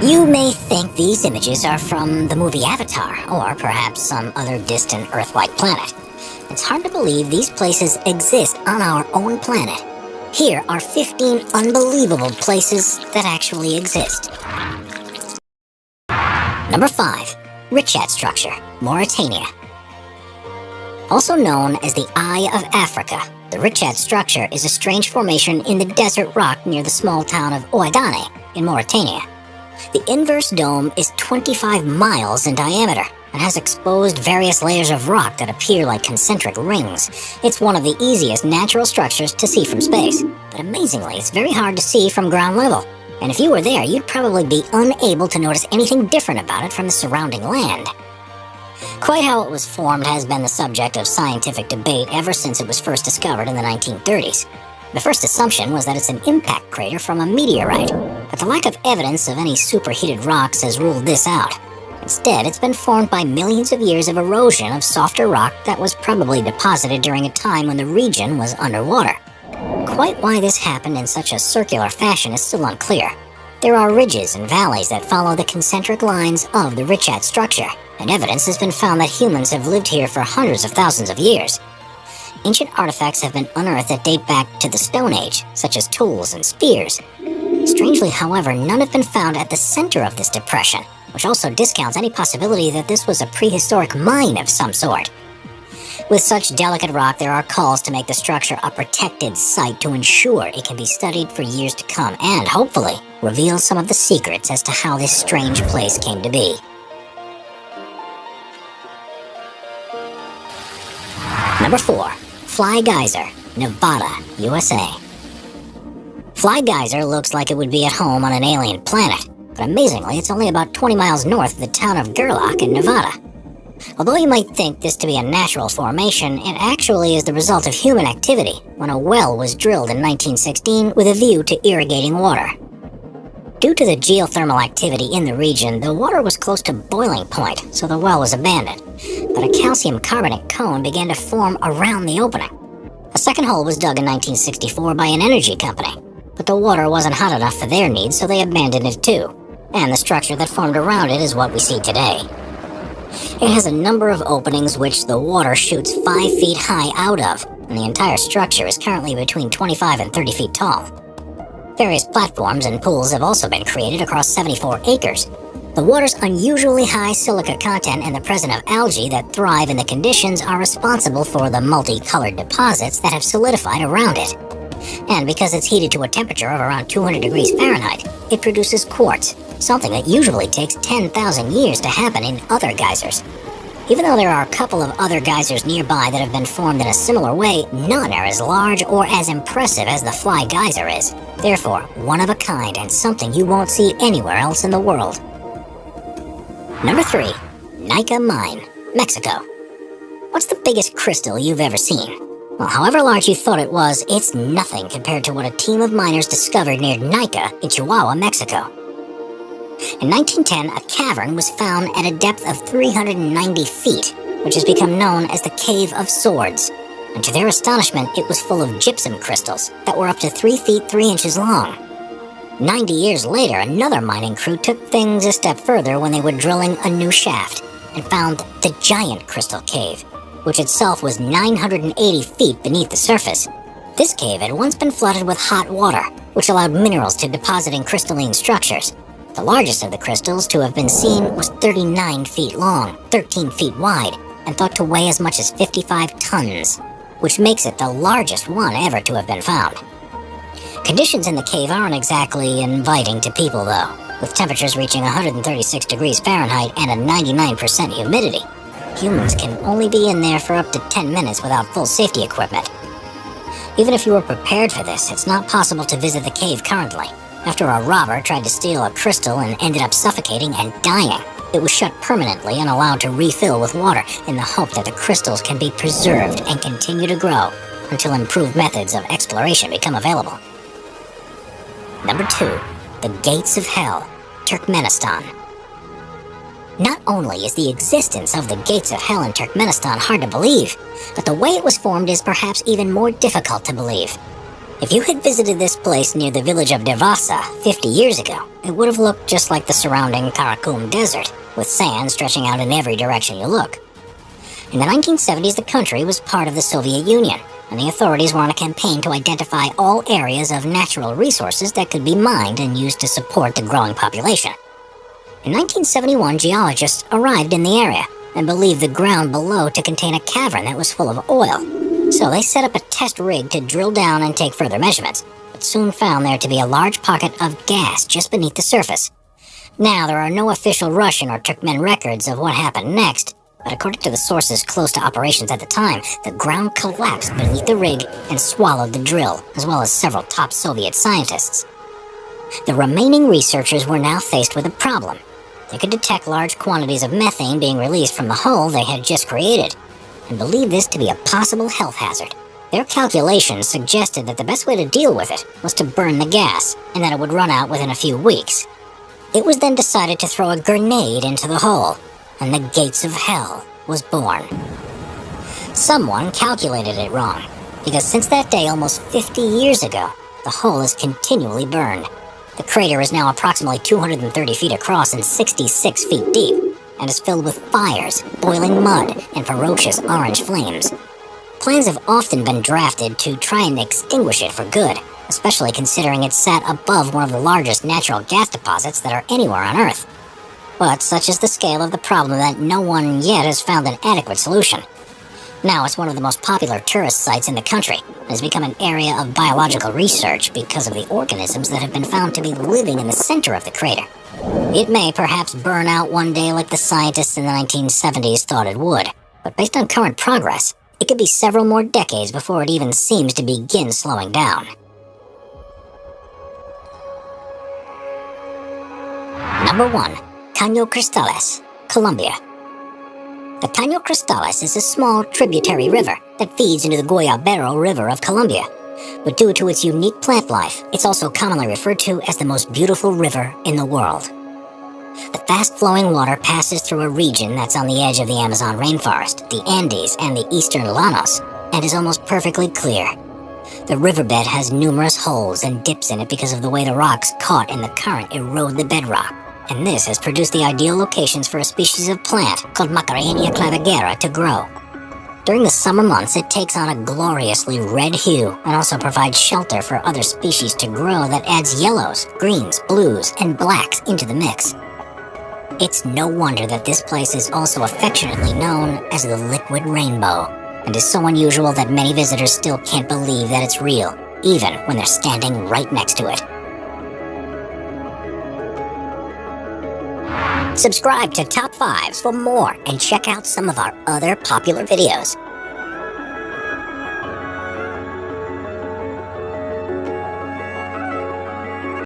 You may think these images are from the movie Avatar, or perhaps some other distant Earth-like planet. It's hard to believe these places exist on our own planet. Here are 15 unbelievable places that actually exist. Number 5. Richat Structure, Mauritania. Also known as the Eye of Africa, the Richat Structure is a strange formation in the desert rock near the small town of Ouaddaï in Mauritania. The inverse dome is 25 miles in diameter and has exposed various layers of rock that appear like concentric rings. It's one of the easiest natural structures to see from space, but amazingly, it's very hard to see from ground level. And if you were there, you'd probably be unable to notice anything different about it from the surrounding land. Quite how it was formed has been the subject of scientific debate ever since it was first discovered in the 1930s. The first assumption was that it's an impact crater from a meteorite, but the lack of evidence of any superheated rocks has ruled this out. Instead, it's been formed by millions of years of erosion of softer rock that was probably deposited during a time when the region was underwater. Quite why this happened in such a circular fashion is still unclear. There are ridges and valleys that follow the concentric lines of the Richat Structure, and evidence has been found that humans have lived here for hundreds of thousands of years. Ancient artifacts have been unearthed that date back to the Stone Age, such as tools and spears. Strangely, however, none have been found at the center of this depression, which also discounts any possibility that this was a prehistoric mine of some sort. With such delicate rock, there are calls to make the structure a protected site to ensure it can be studied for years to come and, hopefully, reveal some of the secrets as to how this strange place came to be. Number 4. Fly Geyser, Nevada, USA. Fly Geyser looks like it would be at home on an alien planet, but amazingly, it's only about 20 miles north of the town of Gerlach in Nevada. Although you might think this to be a natural formation, it actually is the result of human activity when a well was drilled in 1916 with a view to irrigating water. Due to the geothermal activity in the region, the water was close to boiling point, so the well was abandoned. But a calcium carbonate cone began to form around the opening. A second hole was dug in 1964 by an energy company, but the water wasn't hot enough for their needs, so they abandoned it too. And the structure that formed around it is what we see today. It has a number of openings which the water shoots 5 feet high out of, and the entire structure is currently between 25 and 30 feet tall. Various platforms and pools have also been created across 74 acres. The water's unusually high silica content and the presence of algae that thrive in the conditions are responsible for the multicolored deposits that have solidified around it. And because it's heated to a temperature of around 200 degrees Fahrenheit, it produces quartz, something that usually takes 10,000 years to happen in other geysers. Even though there are a couple of other geysers nearby that have been formed in a similar way, none are as large or as impressive as the Fly Geyser is. Therefore, one of a kind and something you won't see anywhere else in the world. Number 3. Nica Mine, Mexico. What's the biggest crystal you've ever seen? Well, however large you thought it was, it's nothing compared to what a team of miners discovered near Nica in Chihuahua, Mexico. In 1910, a cavern was found at a depth of 390 feet, which has become known as the Cave of Swords. And to their astonishment, it was full of gypsum crystals that were up to 3 feet 3 inches long. 90 years later, another mining crew took things a step further when they were drilling a new shaft and found the Giant Crystal Cave, which itself was 980 feet beneath the surface. This cave had once been flooded with hot water, which allowed minerals to deposit in crystalline structures. The largest of the crystals to have been seen was 39 feet long, 13 feet wide, and thought to weigh as much as 55 tons, which makes it the largest one ever to have been found. Conditions in the cave aren't exactly inviting to people, though, with temperatures reaching 136 degrees Fahrenheit and a 99% humidity. Humans can only be in there for up to 10 minutes without full safety equipment. Even if you were prepared for this, it's not possible to visit the cave currently. After a robber tried to steal a crystal and ended up suffocating and dying, it was shut permanently and allowed to refill with water in the hope that the crystals can be preserved and continue to grow until improved methods of exploration become available. Number 2. The Gates of Hell, Turkmenistan. Not only is the existence of the Gates of Hell in Turkmenistan hard to believe, but the way it was formed is perhaps even more difficult to believe. If you had visited this place near the village of Devasa 50 years ago, it would have looked just like the surrounding Karakum Desert, with sand stretching out in every direction you look. In the 1970s, the country was part of the Soviet Union, and the authorities were on a campaign to identify all areas of natural resources that could be mined and used to support the growing population. In 1971, geologists arrived in the area and believed the ground below to contain a cavern that was full of oil. So they set up a test rig to drill down and take further measurements, but soon found there to be a large pocket of gas just beneath the surface. Now, there are no official Russian or Turkmen records of what happened next, but according to the sources close to operations at the time, the ground collapsed beneath the rig and swallowed the drill, as well as several top Soviet scientists. The remaining researchers were now faced with a problem. They could detect large quantities of methane being released from the hole they had just created, and believed this to be a possible health hazard. Their calculations suggested that the best way to deal with it was to burn the gas, and that it would run out within a few weeks. It was then decided to throw a grenade into the hole, and the gates of hell was born. Someone calculated it wrong, because since that day almost 50 years ago, the hole is continually burned. The crater is now approximately 230 feet across and 66 feet deep, and is filled with fires, boiling mud, and ferocious orange flames. Plans have often been drafted to try and extinguish it for good, especially considering it sat above one of the largest natural gas deposits that are anywhere on Earth. But such is the scale of the problem that no one yet has found an adequate solution. Now it's one of the most popular tourist sites in the country, and has become an area of biological research because of the organisms that have been found to be living in the center of the crater. It may perhaps burn out one day like the scientists in the 1970s thought it would, but based on current progress, it could be several more decades before it even seems to begin slowing down. Number 1. Caño Cristales, Colombia. The Caño Cristales is a small tributary river that feeds into the Guayabero River of Colombia. But due to its unique plant life, it's also commonly referred to as the most beautiful river in the world. The fast-flowing water passes through a region that's on the edge of the Amazon rainforest, the Andes, and the eastern Llanos, and is almost perfectly clear. The riverbed has numerous holes and dips in it because of the way the rocks caught in the current erode the bedrock, and this has produced the ideal locations for a species of plant called Macarenia clavigera to grow. During the summer months, it takes on a gloriously red hue and also provides shelter for other species to grow that adds yellows, greens, blues, and blacks into the mix. It's no wonder that this place is also affectionately known as the Liquid Rainbow, and is so unusual that many visitors still can't believe that it's real, even when they're standing right next to it. Subscribe to Top 5s for more and check out some of our other popular videos.